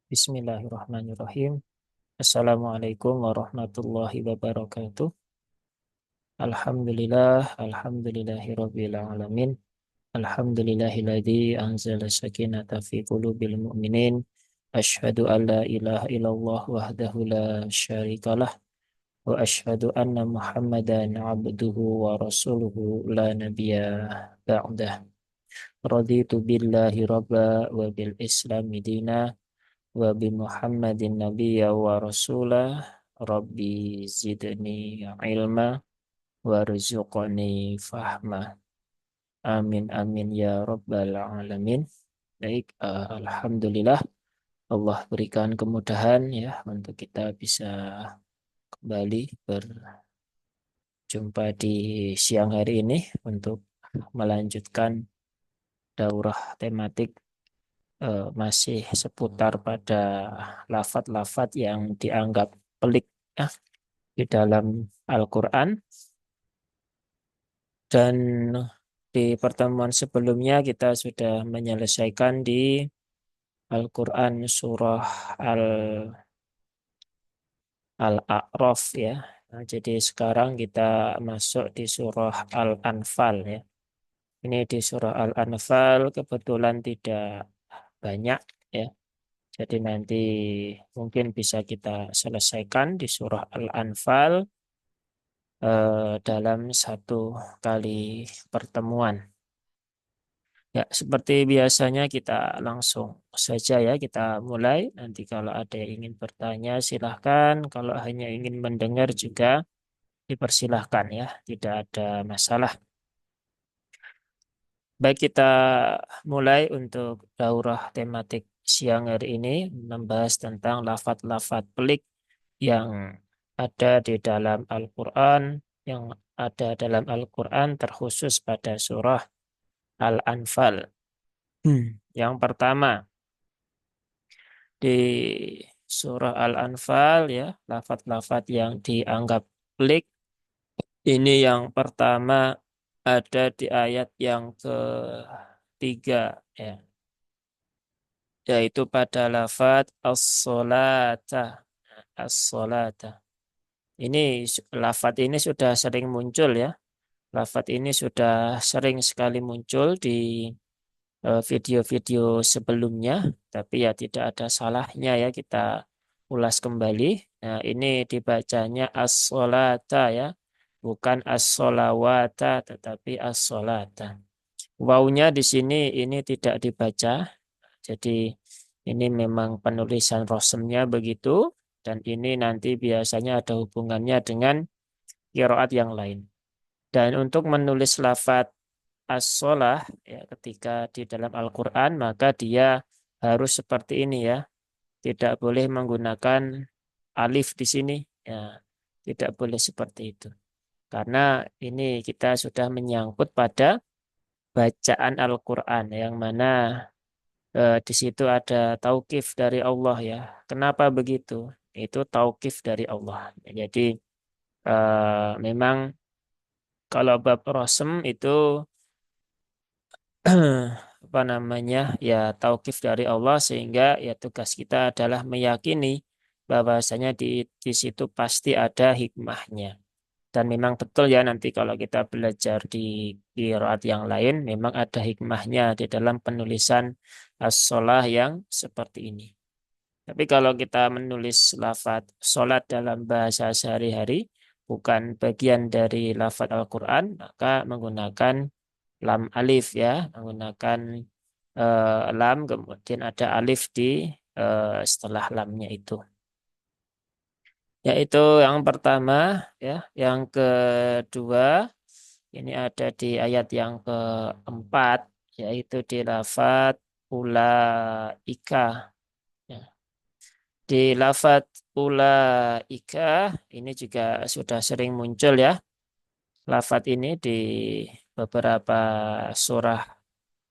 Bismillahirrahmanirrahim. Assalamualaikum warahmatullahi wabarakatuh. Alhamdulillahirabbil alamin. Alhamdulillahilladzi anzala sakinata fi qulubil mu'minin. Asyhadu an la ilaha illallah wahdahu la syarikalah wa asyhadu anna Muhammadan abduhu wa rasuluhu la nabiyya ba'dah. Raditu billahi rabba wa bil islami dina wa bi Muhammadin nabiyya wa rasulah rabbi zidni ilma warzuqni fahma amin amin ya rabbal alamin. Baik, alhamdulillah Allah berikan kemudahan ya untuk kita bisa kembali berjumpa di siang hari ini untuk melanjutkan daurah tematik masih seputar pada lafat-lafat yang dianggap pelik ya, di dalam Al-Quran. Dan di pertemuan sebelumnya kita sudah menyelesaikan di Al-Quran surah Al-A'raf ya. Nah, jadi sekarang kita masuk di surah Al-Anfal ya. Ini di surah Al-Anfal kebetulan tidak banyak ya. Jadi nanti mungkin bisa kita selesaikan di surah Al-Anfal dalam satu kali pertemuan. Ya, seperti biasanya kita langsung saja ya kita mulai. Nanti kalau ada yang ingin bertanya silahkan. Kalau hanya ingin mendengar juga dipersilahkan ya. Tidak ada masalah. Baik, kita mulai untuk daurah tematik siang hari ini membahas tentang lafat-lafat pelik yang ada di dalam Al-Quran, yang ada dalam Al-Quran terkhusus pada surah Al-Anfal. Yang pertama, di surah Al-Anfal ya, lafat-lafat yang dianggap pelik. Ini yang pertama ada di ayat yang ketiga ya, yaitu pada lafat as-salata. As-salata. Ini lafat ini sudah sering muncul ya. Lafat ini sudah sering sekali muncul di video-video sebelumnya, tapi ya tidak ada salahnya ya kita ulas kembali. Nah, ini dibacanya as-sholata ya, bukan as-sholawata, tetapi as-sholata. Wawunya di sini ini tidak dibaca, jadi ini memang penulisan rosemnya begitu, dan ini nanti biasanya ada hubungannya dengan qiraat yang lain. Dan untuk menulis lafaz as-sholah ya, ketika di dalam Al-Quran maka dia harus seperti ini ya. Tidak boleh menggunakan alif di sini ya. Tidak boleh seperti itu. Karena ini kita sudah menyangkut pada bacaan Al-Quran yang mana di situ ada taukif dari Allah ya. Kenapa begitu? Itu taukif dari Allah. Jadi memang kalau bab rosem itu apa namanya ya taukif dari Allah, sehingga ya tugas kita adalah meyakini bahwasanya di situ pasti ada hikmahnya. Dan memang betul ya, nanti kalau kita belajar di qiraat yang lain memang ada hikmahnya di dalam penulisan as-sholah yang seperti ini. Tapi kalau kita menulis lafaz sholat dalam bahasa sehari-hari bukan bagian dari lafaz Al-Quran, maka menggunakan lam alif ya, menggunakan lam kemudian ada alif di setelah lamnya itu. Yaitu yang pertama ya, yang kedua ini ada di ayat yang keempat, yaitu di lafaz ulaika. Ya. Di lafaz ulaika ini juga sudah sering muncul ya. Lafaz ini beberapa surah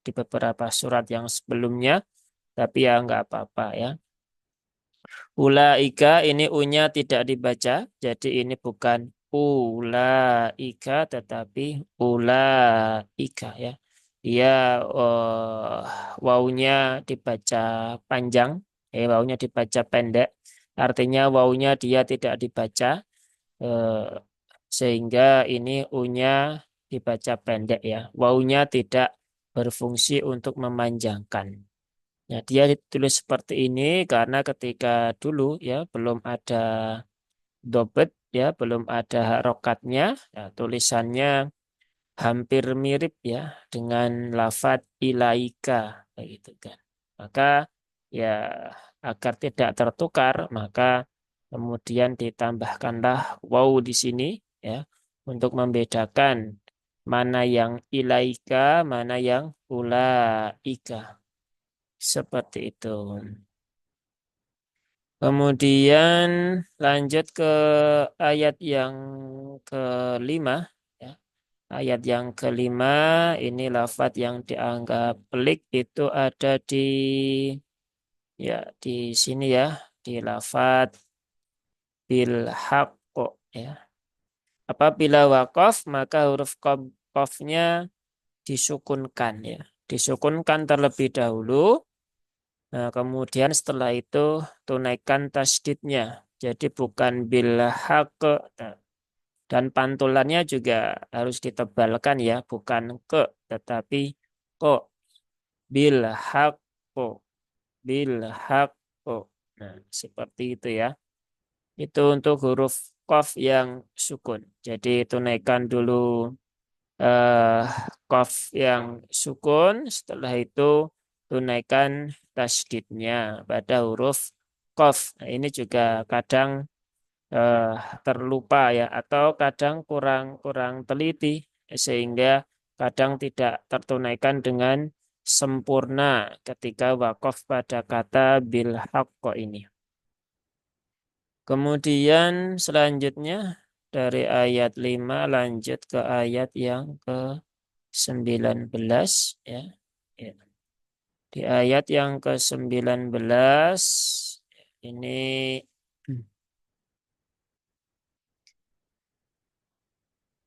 di beberapa surat yang sebelumnya, tapi ya nggak apa-apa ya. Ulaika ini unya tidak dibaca, jadi ini bukan ulaika tetapi ulaika ya. Dia wawunya dibaca panjang Wawunya dibaca pendek, artinya wawunya dia tidak dibaca, eh, sehingga ini U-nya dibaca pendek ya. Wawunya tidak berfungsi untuk memanjangkan. Ya, dia ditulis seperti ini karena ketika dulu ya belum ada dobet ya, belum ada harokatnya, ya, tulisannya hampir mirip ya dengan lafadz ilaika begitu kan. Maka ya agar tidak tertukar maka kemudian ditambahkanlah waw di sini ya untuk membedakan mana yang ilaika, mana yang ulaika. Seperti itu. Kemudian lanjut ke ayat yang kelima. Ya. Ayat yang kelima ini lafadz yang dianggap pelik itu ada di ya di sini ya di lafadz bil haqqo ya. Apabila wakaf maka huruf qafnya disukunkan ya. Disukunkan terlebih dahulu. Nah, kemudian setelah itu tunaikan tasdidnya. Jadi bukan bil haqq. Nah, dan pantulannya juga harus ditebalkan ya, bukan ke tetapi ko bil haqqo bil haqqo. Nah, seperti itu ya. Itu untuk huruf qaf yang sukun. Jadi tunaikan dulu eh, qaf yang sukun, setelah itu tunaikan tasdidnya pada huruf qaf. Nah, ini juga kadang eh, terlupa ya atau kadang kurang kurang teliti sehingga kadang tidak tertunaikan dengan sempurna ketika wakaf pada kata bil haqqo ini. Kemudian selanjutnya dari ayat 5 lanjut ke ayat yang ke-19 ya. Ya. Di ayat yang ke-19 ini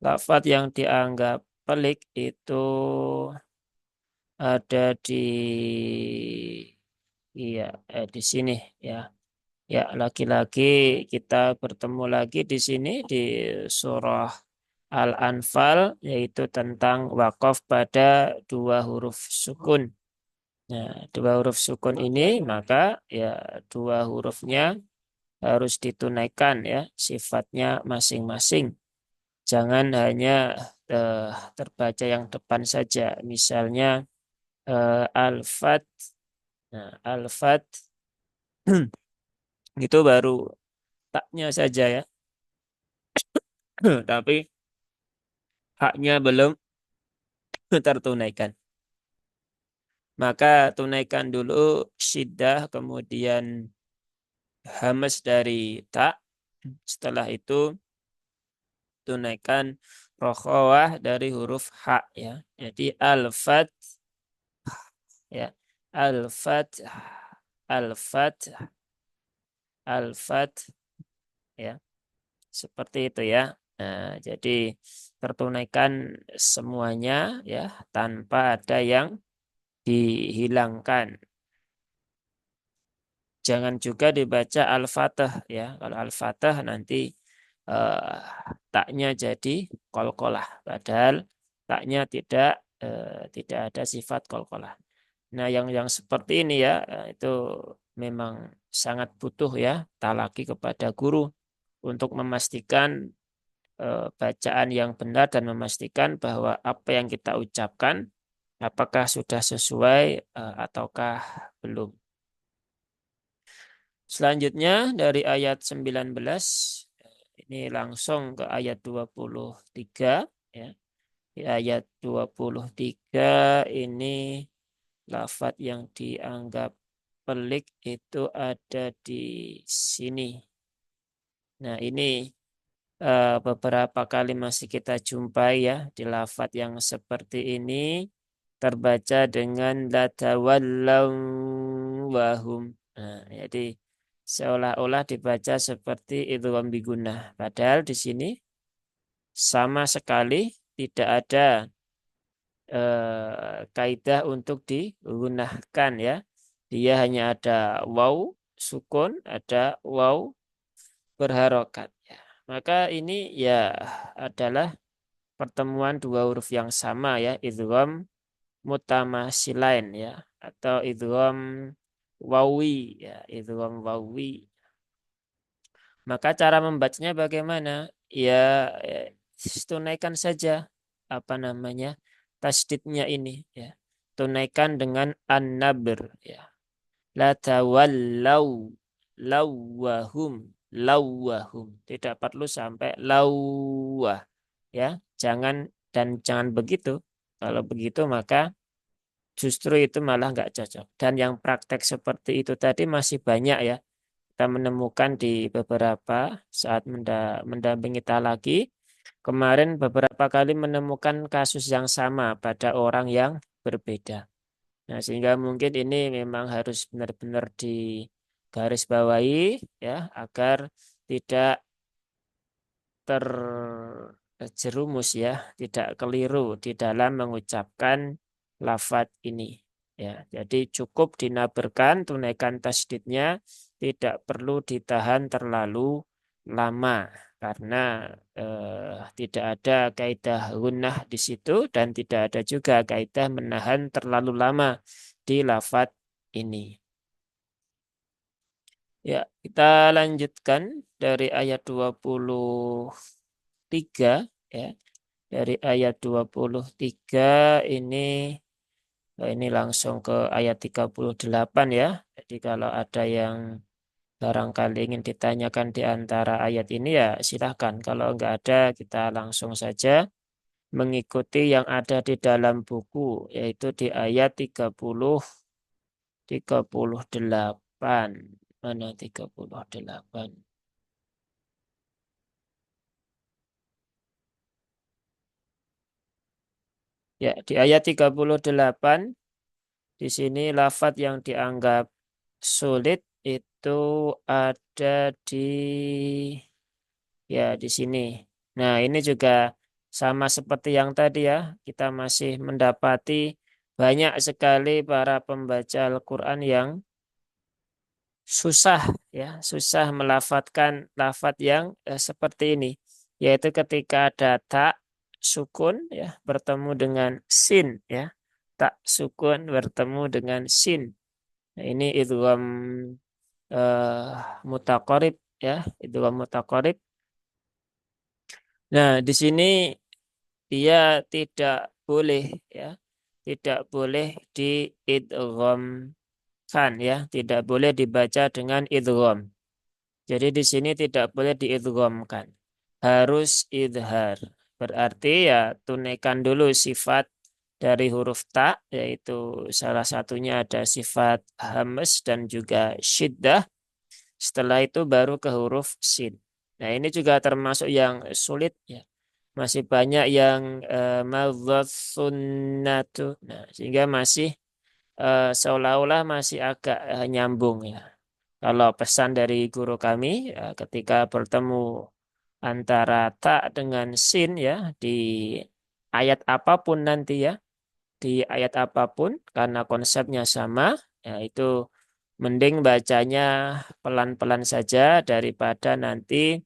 lafadz yang dianggap pelik itu ada di iya di sini ya. Ya, lagi-lagi kita bertemu lagi di sini di surah Al-Anfal yaitu tentang wakaf pada dua huruf sukun. Nah, dua huruf sukun ini maka ya dua hurufnya harus ditunaikan ya sifatnya masing-masing. Jangan hanya terbaca yang depan saja. Misalnya al-fat. Nah, al-fat itu baru taknya saja ya. Tapi haknya belum tertunaikan. Maka tunaikan dulu syiddah kemudian hamas dari tak. Setelah itu tunaikan rokhawah dari huruf ha ya. Jadi al-fat ya. Al-fat al-fat al-fat ya. Seperti itu ya. Nah, jadi tertunaikan semuanya ya tanpa ada yang dihilangkan. Jangan juga dibaca Al-Fatah ya. Kalau Al-Fatah nanti eh, taknya jadi kolkolah. Padahal taknya tidak ada sifat kolkolah. Nah, yang seperti ini ya itu memang sangat butuh ya talaki kepada guru untuk memastikan bacaan yang benar dan memastikan bahwa apa yang kita ucapkan apakah sudah sesuai ataukah belum. Selanjutnya dari ayat 19 ini langsung ke ayat 23 ya. Di ayat 23 ini lafadz yang dianggap pelik itu ada di sini. Nah, ini beberapa kali masih kita jumpai ya di lafadz yang seperti ini terbaca dengan latawallaw wahum. Nah, jadi seolah-olah dibaca seperti idgham bigunnah. Padahal di sini sama sekali tidak ada kaidah untuk digunakan ya. Dia hanya ada waw sukun, ada waw berharokat. Ya. Maka ini ya adalah pertemuan dua huruf yang sama ya, idgham mutamasilain ya, atau idgham wawi ya, idgham wawi. Maka cara membacanya bagaimana? Ya, tunaikan saja apa namanya tasdidnya ini ya. Tunaikan dengan an-nabr ya. La tawallau lawwahum lawwahum. Tidak perlu sampai lawwah ya. Jangan begitu. Kalau begitu maka justru itu malah nggak cocok. Dan yang praktek seperti itu tadi masih banyak ya. Kita menemukan di beberapa saat mendampingi talaki. Kemarin beberapa kali menemukan kasus yang sama pada orang yang berbeda. Nah, sehingga mungkin ini memang harus benar-benar digarisbawahi ya agar tidak terjerumus ya, tidak keliru di dalam mengucapkan lafadz ini. Ya, jadi cukup dinaberkan, tunaikan tasdidnya, tidak perlu ditahan terlalu lama karena tidak ada kaidah gunnah di situ dan tidak ada juga kaidah menahan terlalu lama di lafadz ini. Ya, kita lanjutkan dari ayat 23 ya. Dari ayat 23 ini langsung ke ayat 38 ya. Jadi kalau ada yang barangkali ingin ditanyakan di antara ayat ini ya silahkan. Kalau enggak ada kita langsung saja mengikuti yang ada di dalam buku yaitu di ayat 38. Mana 38? Ya, di ayat 38 di sini lafadz yang dianggap sulit itu ada di sini. Nah, ini juga sama seperti yang tadi ya. Kita masih mendapati banyak sekali para pembaca Al-Qur'an yang susah ya, susah melafadzkan lafadz yang seperti ini, yaitu ketika ada tak sukun ya bertemu dengan sin ya. Tak sukun bertemu dengan sin. Nah, ini idgham mutaqarib ya, idgham mutaqarib. Nah, di sini dia tidak boleh ya, tidak boleh diidghamkan ya, tidak boleh dibaca dengan idgham. Jadi di sini tidak boleh diidghamkan. Harus idhar. Berarti ya tunaikan dulu sifat dari huruf ta, yaitu salah satunya ada sifat hamas dan juga syiddah. Setelah itu baru ke huruf sin. Nah, ini juga termasuk yang sulit ya. Masih banyak yang madzhab sunnatu. Nah, sehingga masih seolah-olah masih agak nyambung ya. Kalau pesan dari guru kami ketika bertemu antara ta dengan sin ya di ayat apapun nanti ya, di ayat apapun karena konsepnya sama, ya itu mending bacanya pelan-pelan saja daripada nanti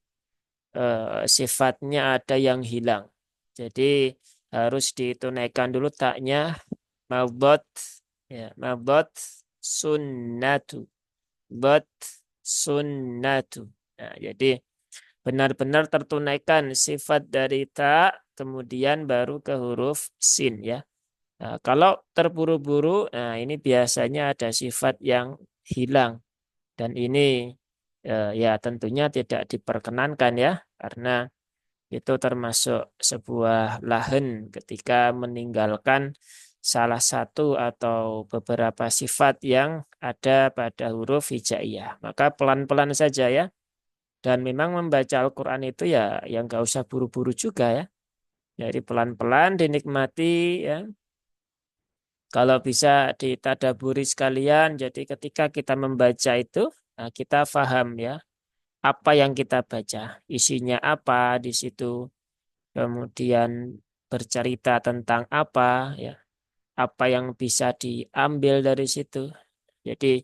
sifatnya ada yang hilang. Jadi harus ditunaikan dulu taknya mabot ya mabot sunnatu bot sunnatu. Nah, jadi benar-benar tertunaikan sifat dari ta kemudian baru ke huruf sin ya. Nah, kalau terburu-buru, nah ini biasanya ada sifat yang hilang dan ini ya tentunya tidak diperkenankan ya karena itu termasuk sebuah lahan ketika meninggalkan salah satu atau beberapa sifat yang ada pada huruf hijaiyah. Maka pelan-pelan saja ya. Dan memang membaca Al-Quran itu ya yang gak usah buru-buru juga ya. Jadi pelan-pelan dinikmati ya. Kalau bisa ditadaburi sekalian, jadi ketika kita membaca itu, nah kita paham ya, apa yang kita baca, isinya apa di situ, kemudian bercerita tentang apa, ya, apa yang bisa diambil dari situ. Jadi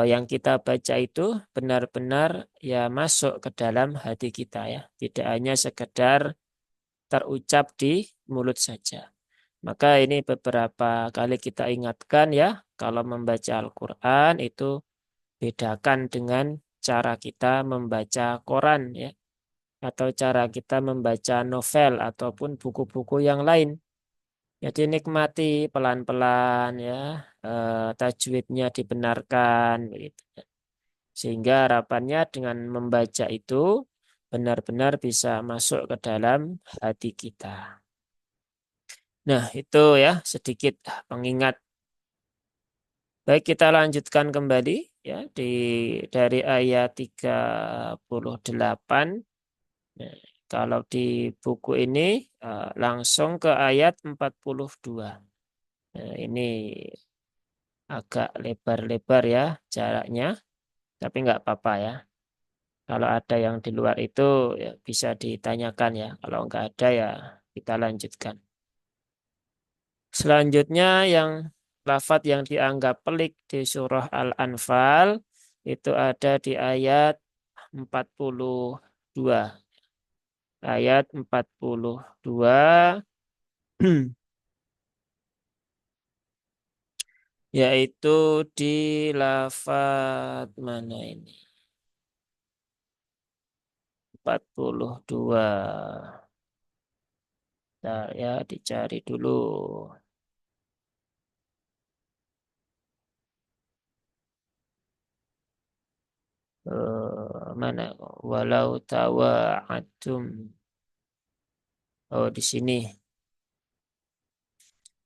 yang kita baca itu benar-benar ya masuk ke dalam hati kita ya. Tidak hanya sekedar terucap di mulut saja. Maka ini beberapa kali kita ingatkan ya, kalau membaca Al-Quran itu bedakan dengan cara kita membaca koran ya, atau cara kita membaca novel ataupun buku-buku yang lain. Jadi nikmati pelan-pelan ya, tajwidnya dibenarkan begitu. Sehingga harapannya dengan membaca itu benar-benar bisa masuk ke dalam hati kita. Nah, itu ya sedikit pengingat. Baik, kita lanjutkan kembali ya dari ayat 38. Nah, kalau di buku ini langsung ke ayat 42. Nah, ini agak lebar-lebar ya jaraknya, tapi nggak apa-apa ya. Kalau ada yang di luar itu ya bisa ditanyakan ya. Kalau nggak ada ya kita lanjutkan. Selanjutnya yang lafadz yang dianggap pelik di surah Al-Anfal itu ada di ayat 42. Ayat 42 yaitu di lafadz mana ini? 42. Bentar ya dicari dulu. Mana? Walau tawa'atum. Oh, di sini.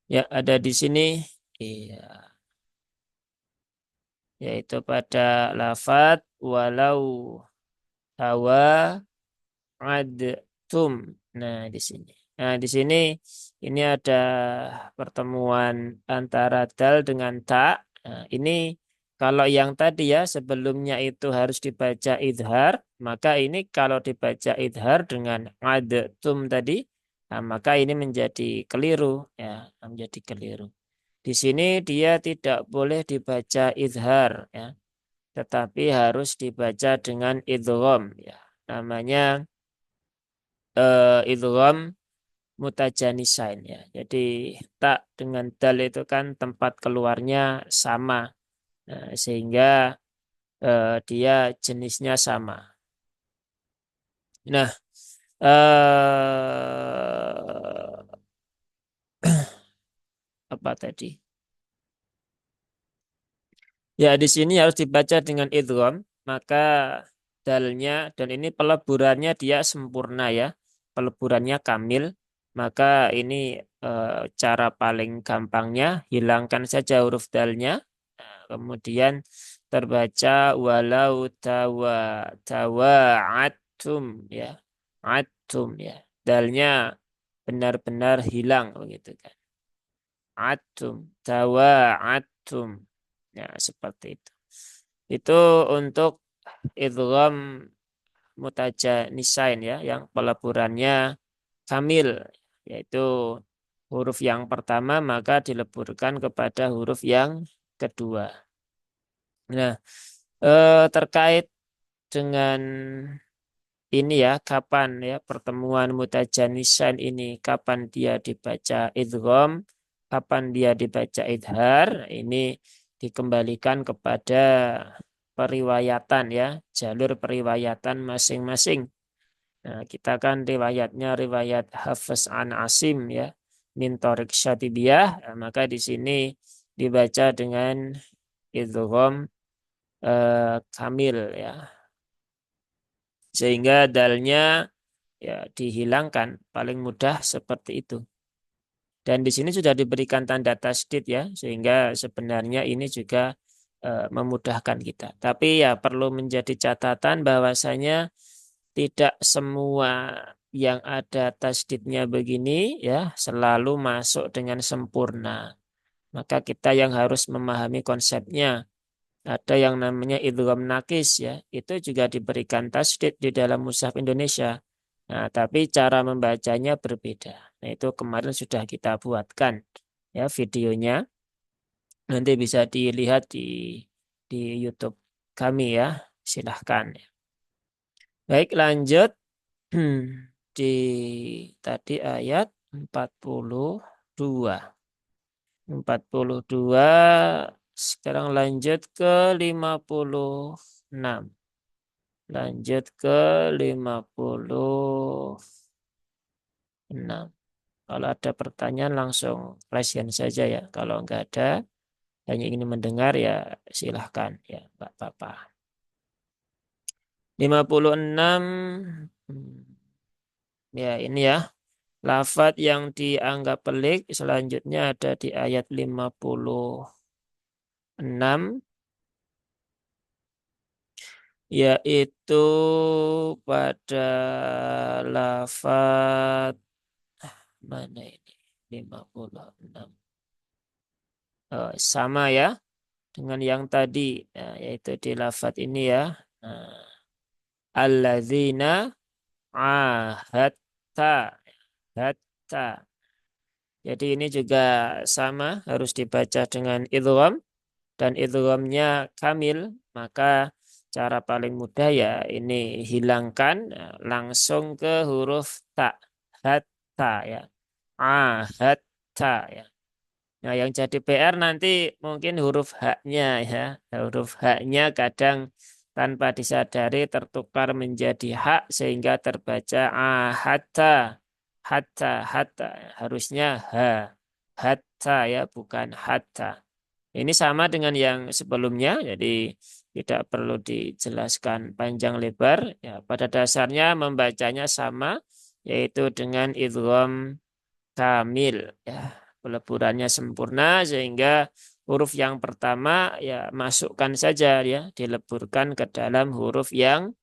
Ya, ada di sini. Iya, yaitu pada lafadz walau tawa'adtum. Nah, di sini. Nah, di sini ini ada pertemuan antara dal dengan ta. Nah, ini kalau yang tadi ya sebelumnya itu harus dibaca idhar, maka ini kalau dibaca idhar dengan adtum tadi, nah, maka ini menjadi keliru ya, menjadi keliru. Di sini dia tidak boleh dibaca idhar ya, tetapi harus dibaca dengan idgham ya. Namanya idgham mutajanisain ya. Jadi tak dengan dal itu kan tempat keluarnya sama. Nah, sehingga dia jenisnya sama. Nah, apa tadi? Ya, di sini harus dibaca dengan idgham, maka dalnya dan ini peleburannya dia sempurna ya. Peleburannya kamil, maka ini cara paling gampangnya hilangkan saja huruf dalnya. Nah, kemudian terbaca walau tawa'atum ya. Atum ya. Dalnya benar-benar hilang begitu kan. Atum, tawa'atum. Ya, seperti itu. Itu untuk idgham mutajanisain ya, yang peleburannya kamil, yaitu huruf yang pertama maka dileburkan kepada huruf yang kedua. Nah, terkait dengan ini ya, kapan ya pertemuan mutajanisain ini, kapan dia dibaca idgham, kapan dia dibaca idhar, ini dikembalikan kepada periwayatan ya, jalur periwayatan masing-masing. Nah, kita kan riwayatnya riwayat Hafiz an Asim ya, min Thariq Syatibiyah, nah, maka di sini dibaca dengan idgham kamil ya, sehingga dalnya ya dihilangkan paling mudah seperti itu. Dan di sini sudah diberikan tanda tasdid ya, sehingga sebenarnya ini juga memudahkan kita. Tapi ya perlu menjadi catatan bahwasanya tidak semua yang ada tasdidnya begini ya selalu masuk dengan sempurna. Maka kita yang harus memahami konsepnya. Ada yang namanya idgham nakis ya, itu juga diberikan tasdid di dalam mushaf Indonesia. Nah, tapi cara membacanya berbeda. Nah, itu kemarin sudah kita buatkan ya videonya. Nanti bisa dilihat di di YouTube kami ya. Silahkan. Baik, lanjut. Di tadi ayat 42. 42. Sekarang lanjut ke 56. Lanjut ke 56. Kalau ada pertanyaan langsung raise hand saja ya. Kalau enggak ada, hanya ingin mendengar ya silahkan ya Mbak Papa. 56. Ya ini ya. Lafaz yang dianggap pelik selanjutnya ada di ayat 56, yaitu pada lafaz mana ini? 56. Sama ya dengan yang tadi, ya, yaitu di lafaz ini ya. Nah, alladzina ahadta. Hatta. Jadi ini juga sama harus dibaca dengan idgham dan idghamnya kamil, maka cara paling mudah ya ini hilangkan langsung ke huruf ta, hatta ya, hatta ya. Nah, yang jadi PR nanti mungkin huruf haknya ya. Huruf haknya kadang tanpa disadari tertukar menjadi hak sehingga terbaca hatta, hatta, hatta. Harusnya ha, hatta ya, bukan hatta. Ini sama dengan yang sebelumnya, jadi tidak perlu dijelaskan panjang lebar. Ya, pada dasarnya membacanya sama, yaitu dengan idgham kamil. Ya, peleburannya sempurna sehingga huruf yang pertama ya masukkan saja ya, dileburkan ke dalam huruf yang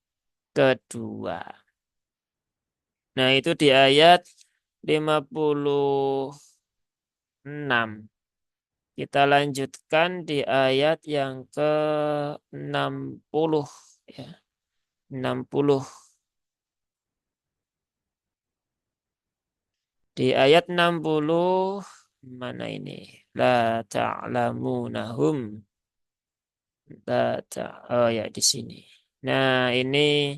kedua. Nah, itu di ayat 56. Kita lanjutkan di ayat yang ke-60 ya. 60. Di ayat 60 mana ini? La ta'lamunahum. Oh ya di sini. Nah, ini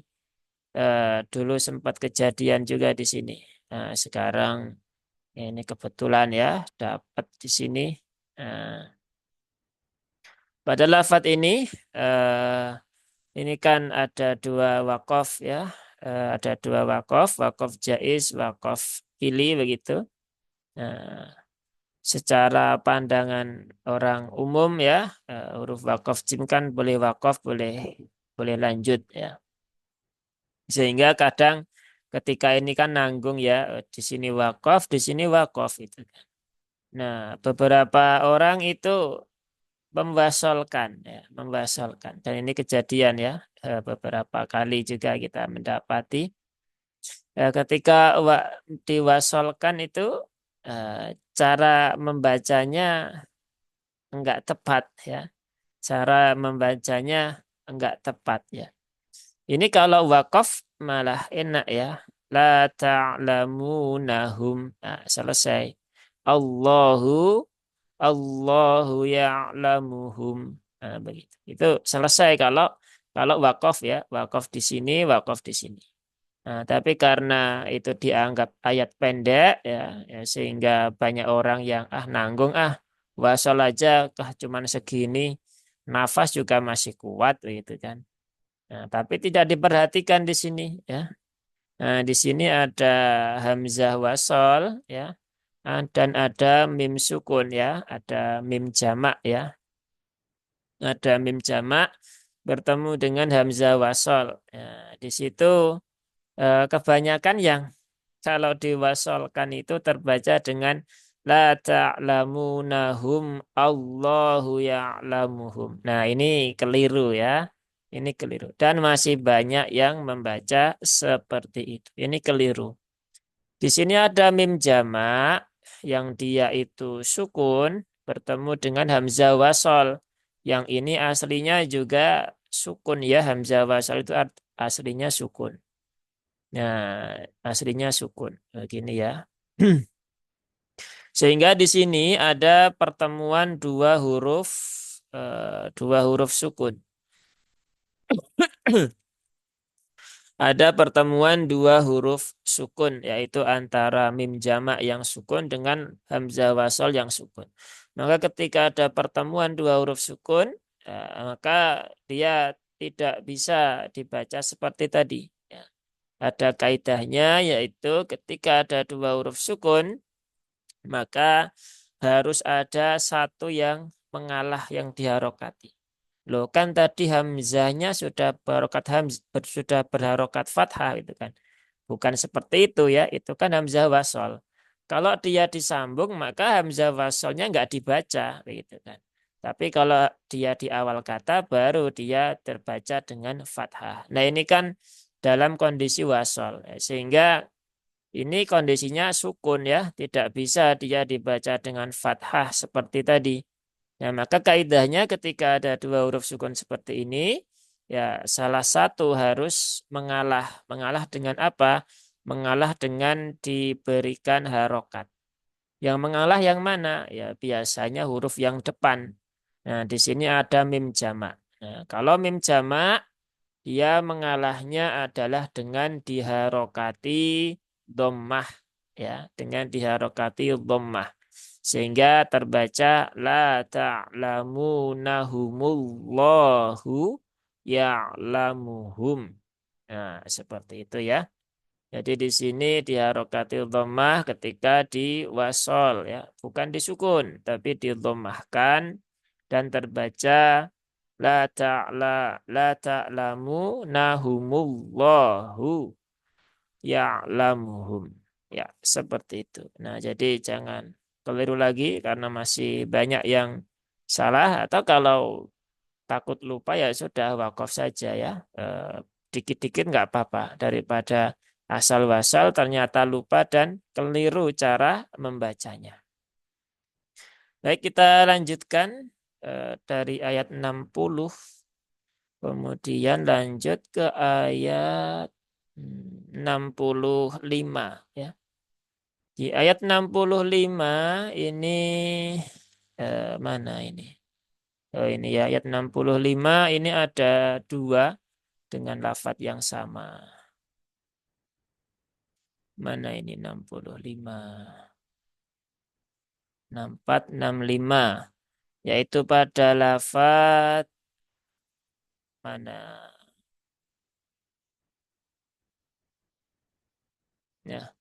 dulu sempat kejadian juga di sini. Nah, sekarang ini kebetulan ya dapat di sini. Nah, pada lafadz ini kan ada dua wakof ya. Ada dua wakof, wakof jaiz, wakof ili begitu. Nah, secara pandangan orang umum ya, huruf wakof jim kan boleh wakof, boleh boleh lanjut ya. Sehingga kadang ketika ini kan nanggung ya, di sini wakof, di sini wakof itu. Nah, beberapa orang itu membasolkan ya, membasolkan. Dan ini kejadian ya, beberapa kali juga kita mendapati ketika diwasolkan itu cara membacanya enggak tepat ya. Cara membacanya enggak tepat ya. Ini kalau wakaf malah enak ya. La ta'lamunahum. Nah, selesai. Allahu Allahu ya'lamuhum. Nah, begitu. Itu selesai kalau kalau wakaf ya, wakaf di sini, wakaf di sini. Nah, tapi karena itu dianggap ayat pendek ya, ya sehingga banyak orang yang nanggung wasal aja kah cuman segini, nafas juga masih kuat gitu kan. Nah, tapi tidak diperhatikan di sini ya. Nah, di sini ada hamzah wasal ya. Dan ada mim sukun ya, ada mim jamak ya. Ada mim jamak bertemu dengan hamzah wasal. Ya, di situ kebanyakan yang kalau diwasolkan itu terbaca dengan la ta'lamunahum Allahu ya'lamuhum. Nah, ini keliru ya. Ini keliru. Dan masih banyak yang membaca seperti itu. Ini keliru. Di sini ada mim jamak yang dia itu sukun bertemu dengan hamzah wasol. Yang ini aslinya juga sukun ya. Hamzah wasol itu aslinya sukun. Nah, aslinya sukun. Begini ya. Sehingga di sini ada pertemuan dua huruf dua huruf sukun. Ada pertemuan dua huruf sukun, yaitu antara mim jamak yang sukun dengan hamzah wasol yang sukun. Maka ketika ada pertemuan dua huruf sukun, maka dia tidak bisa dibaca seperti tadi. Ya. Ada kaidahnya, yaitu ketika ada dua huruf sukun, maka harus ada satu yang mengalah yang diharokati. Loh kan tadi hamzahnya sudah sudah berharokat fathah itu kan. Bukan seperti itu ya, itu kan hamzah wasol. Kalau dia disambung maka hamzah wasolnya nggak dibaca begitu kan. Tapi kalau dia di awal kata baru dia terbaca dengan fathah. Nah ini kan dalam kondisi wasol. Sehingga ini kondisinya sukun ya, tidak bisa dia dibaca dengan fathah seperti tadi. Nah, maka kaidahnya ketika ada dua huruf sukun seperti ini, ya salah satu harus mengalah. Mengalah dengan apa? Mengalah dengan diberikan harokat. Yang mengalah yang mana? Ya biasanya huruf yang depan. Nah, di sini ada mim jamak. Nah, kalau mim jamak, dia mengalahnya adalah dengan diharokati dhammah. Ya, dengan diharokati dhammah. Sehingga terbaca la ta'lamunahumullahu ya'lamuhum. Nah, seperti itu ya. Jadi di sini diharokatil dhammah ketika di wasol ya, bukan disukun tapi didhammahkan dan terbaca la ta'lamu nahumullahu ya'lamuhum. Ya, seperti itu. Nah, jadi jangan keliru lagi karena masih banyak yang salah atau kalau takut lupa ya sudah wakaf saja ya. Dikit-dikit nggak apa-apa daripada asal-wasal ternyata lupa dan keliru cara membacanya. Baik, kita lanjutkan dari ayat 60. Kemudian lanjut ke ayat 65 ya. Di ayat 65 ini mana ini? Oh ini ya ayat 65 ini ada dua dengan lafadz yang sama. Mana ini 65? 64, 65. Yaitu pada lafadz mana? Ya.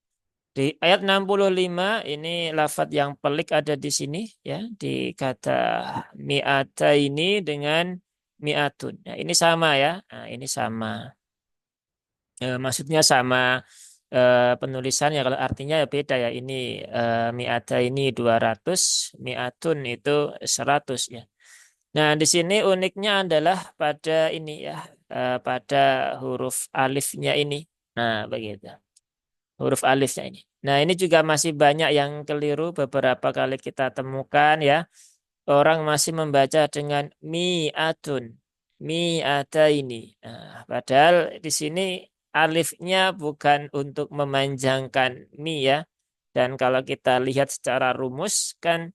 Di ayat 65 ini lafadz yang pelik ada di sini ya, di kata mi'ata ini dengan mi'atun. Nah, ini sama ya. Nah, ini sama. Maksudnya sama penulisannya, kalau artinya ya beda ya. Ini mi'ata ini 200, mi'atun itu 100 ya. Nah, di sini uniknya adalah pada ini ya, pada huruf alifnya ini. Nah, begitu. Huruf alifnya ini. Nah, ini juga masih banyak yang keliru. Beberapa kali kita temukan ya. Orang masih membaca dengan mi'atun. Mi'ata ini. Nah, padahal di sini alifnya bukan untuk memanjangkan mi ya. Dan kalau kita lihat secara rumus kan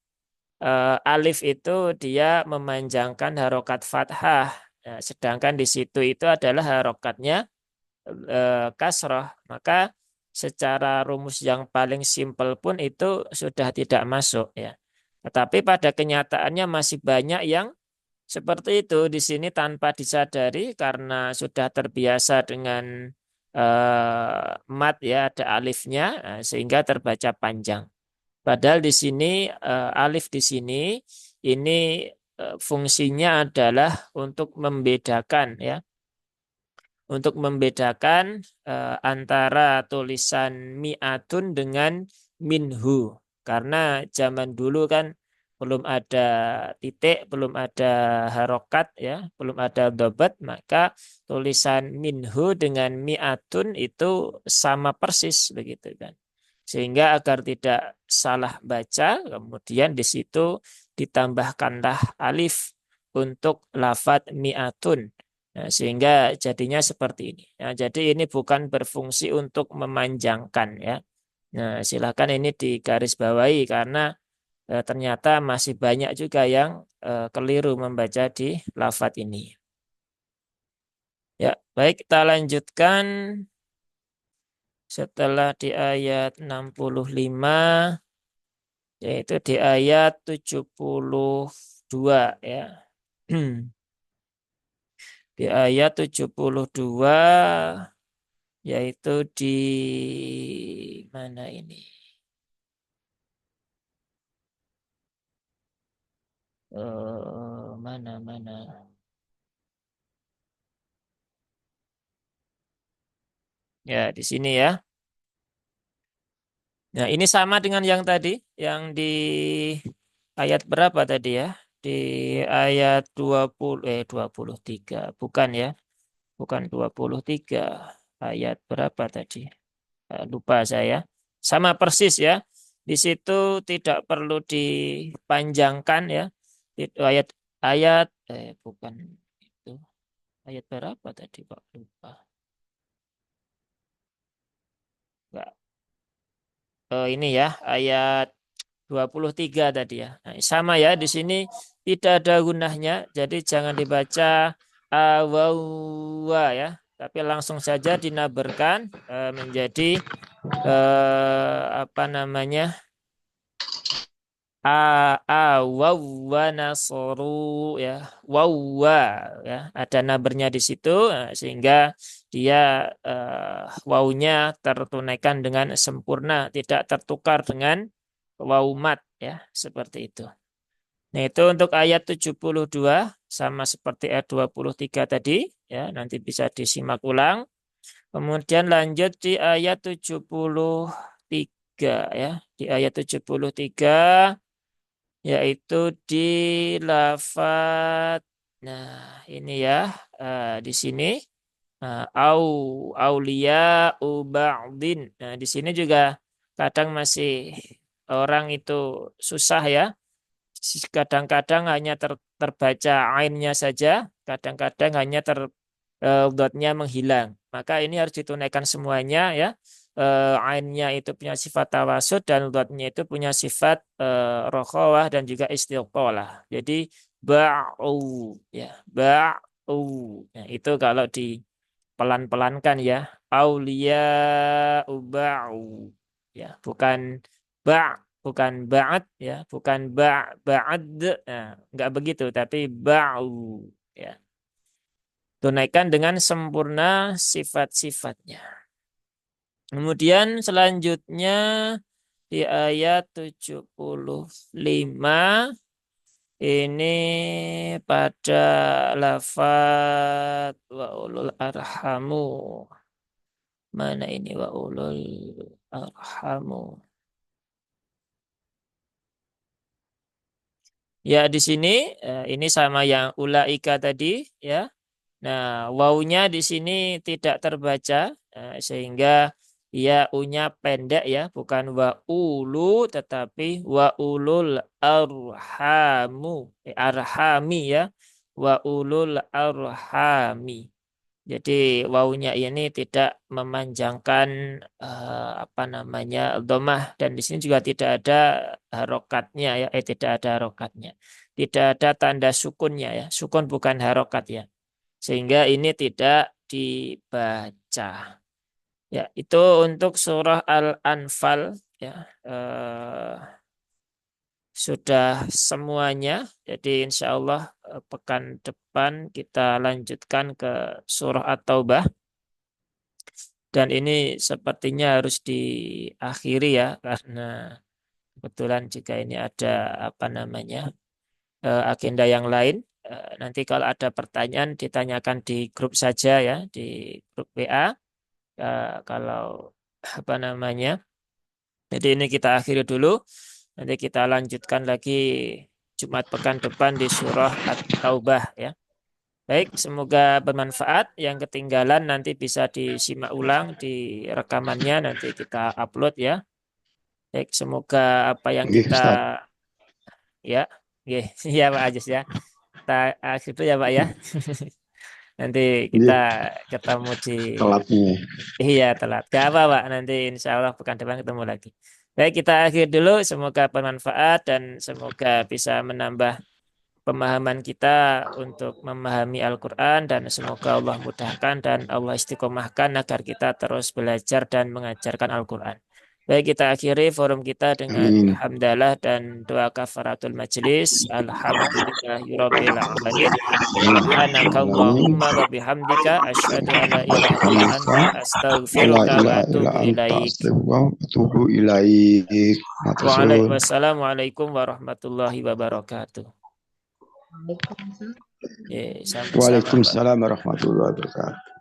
alif itu dia memanjangkan harokat fathah. Nah, sedangkan di situ itu adalah harokatnya kasroh. Maka secara rumus yang paling simpel pun itu sudah tidak masuk ya. Tetapi pada kenyataannya masih banyak yang seperti itu di sini tanpa disadari karena sudah terbiasa dengan mat ya ada alifnya sehingga terbaca panjang. Padahal di sini alif di sini ini fungsinya adalah untuk membedakan ya, untuk membedakan antara tulisan mi'atun dengan minhu. Karena zaman dulu kan belum ada titik, belum ada harokat, ya, belum ada dobat, maka tulisan minhu dengan mi'atun itu sama persis begitu kan. Sehingga agar tidak salah baca, kemudian di situ ditambahkanlah alif untuk lafadz mi'atun. Nah, sehingga jadinya seperti ini. Nah, jadi ini bukan berfungsi untuk memanjangkan ya. Nah, silakan ini digarisbawahi karena ternyata masih banyak juga yang keliru membaca di lafadz ini. Ya, baik kita lanjutkan setelah di ayat 65 yaitu di ayat 72 ya. Di ayat 72 yaitu di mana ini? Mana? Ya, di sini ya. Nah, ini sama dengan yang tadi, yang di ayat berapa tadi ya? Di ayat 23, bukan ya? Bukan 23. Ayat berapa tadi? Lupa saya. Sama persis ya. Di situ tidak perlu dipanjangkan ya. Itu ayat bukan itu. Ayat berapa tadi Pak? Lupa. Enggak. Ini ya, ayat 23 tadi ya. Nah, sama ya di sini tidak ada gunahnya, jadi jangan dibaca awawa ya, tapi langsung saja dinaberkan menjadi apa namanya? Wawwa nasoru ya, wawwa ya, ada nabernya di situ sehingga dia wawunya tertunaikan dengan sempurna, tidak tertukar dengan wawu mat ya, seperti itu. Nah, itu untuk ayat 72 sama seperti ayat 23 tadi ya, nanti bisa disimak ulang. Kemudian lanjut di ayat 73 ya. Di ayat 73 yaitu di lafat. Nah, ini ya di sini au aulia uba'din. Nah, di sini juga kadang masih orang itu susah ya. Kadang-kadang hanya terbaca ainnya saja, kadang-kadang hanya dotnya menghilang. Maka ini harus ditunaikan semuanya ya. Ainnya itu punya sifat tawasud dan dotnya itu punya sifat rokhawah dan juga istiqolah. Jadi ba'u ya, ba'u. Nah, itu kalau di pelan-pelankan ya. Aulia uba'u. Ya, bukan bukan ba'at ya, bukan ba'ad. Nah, enggak begitu tapi ba'u ya. Tunaikan dengan sempurna sifat-sifatnya. Kemudian selanjutnya di ayat 75 ini pada lafaz wa ulul arhamu. Mana ini wa ulul arhamu? Ya di sini ini sama yang ulaika tadi ya. Nah, wawunya di sini tidak terbaca sehingga ya unya pendek ya, bukan wa ulu tetapi wa ulul arhamu, arhami ya, wa ulul arhami. Jadi wawunya ini tidak memanjangkan apa namanya domah dan di sini juga tidak ada harokatnya ya, tidak ada harokatnya, tidak ada tanda sukunnya ya, sukun bukan harokat ya, sehingga ini tidak dibaca. Ya, itu untuk surah Al-Anfal ya. Sudah semuanya. Jadi insya Allah pekan depan kita lanjutkan ke surah At-Taubah. Dan ini sepertinya harus diakhiri ya karena kebetulan jika ini ada apa namanya agenda yang lain. Nanti kalau ada pertanyaan ditanyakan di grup saja ya, di grup WA. Kalau apa namanya. Jadi ini kita akhiri dulu. Nanti kita lanjutkan lagi Jumat pekan depan di surah At-Taubah ya. Baik, semoga bermanfaat. Yang ketinggalan nanti bisa disimak ulang di rekamannya nanti kita upload ya. Baik, semoga apa yang Nggih, kita Ustaz. ya, oke, ya Pak Ajis ya. Kita akhir itu ya Pak ya. Nanti kita Nggih, ketemu di telat nih. iya telat. Gak apa Pak, nanti insya Allah pekan depan ketemu lagi. Baik, kita akhir dulu. Semoga bermanfaat dan semoga bisa menambah pemahaman kita untuk memahami Al-Quran dan semoga Allah mudahkan dan Allah istiqomahkan agar kita terus belajar dan mengajarkan Al-Quran. Baik, kita akhiri forum kita dengan Amin. hamdalah dan doa kafaratul majelis. Alhamdulillahirabbil alamin. Amin. Subhanakallahumma wa bihamdika asyhadu an la ilaha illa Alhamdulillah. anta Wala astaghfiruka wa ilaha illa atubu anta ilaik. astaghfiruka wa atubu ilaik. Matasun. Wassalamualaikum warahmatullahi wabarakatuh. Waalaikumsalam. Sampai-sama, Pak. Waalaikumsalam warahmatullahi wabarakatuh.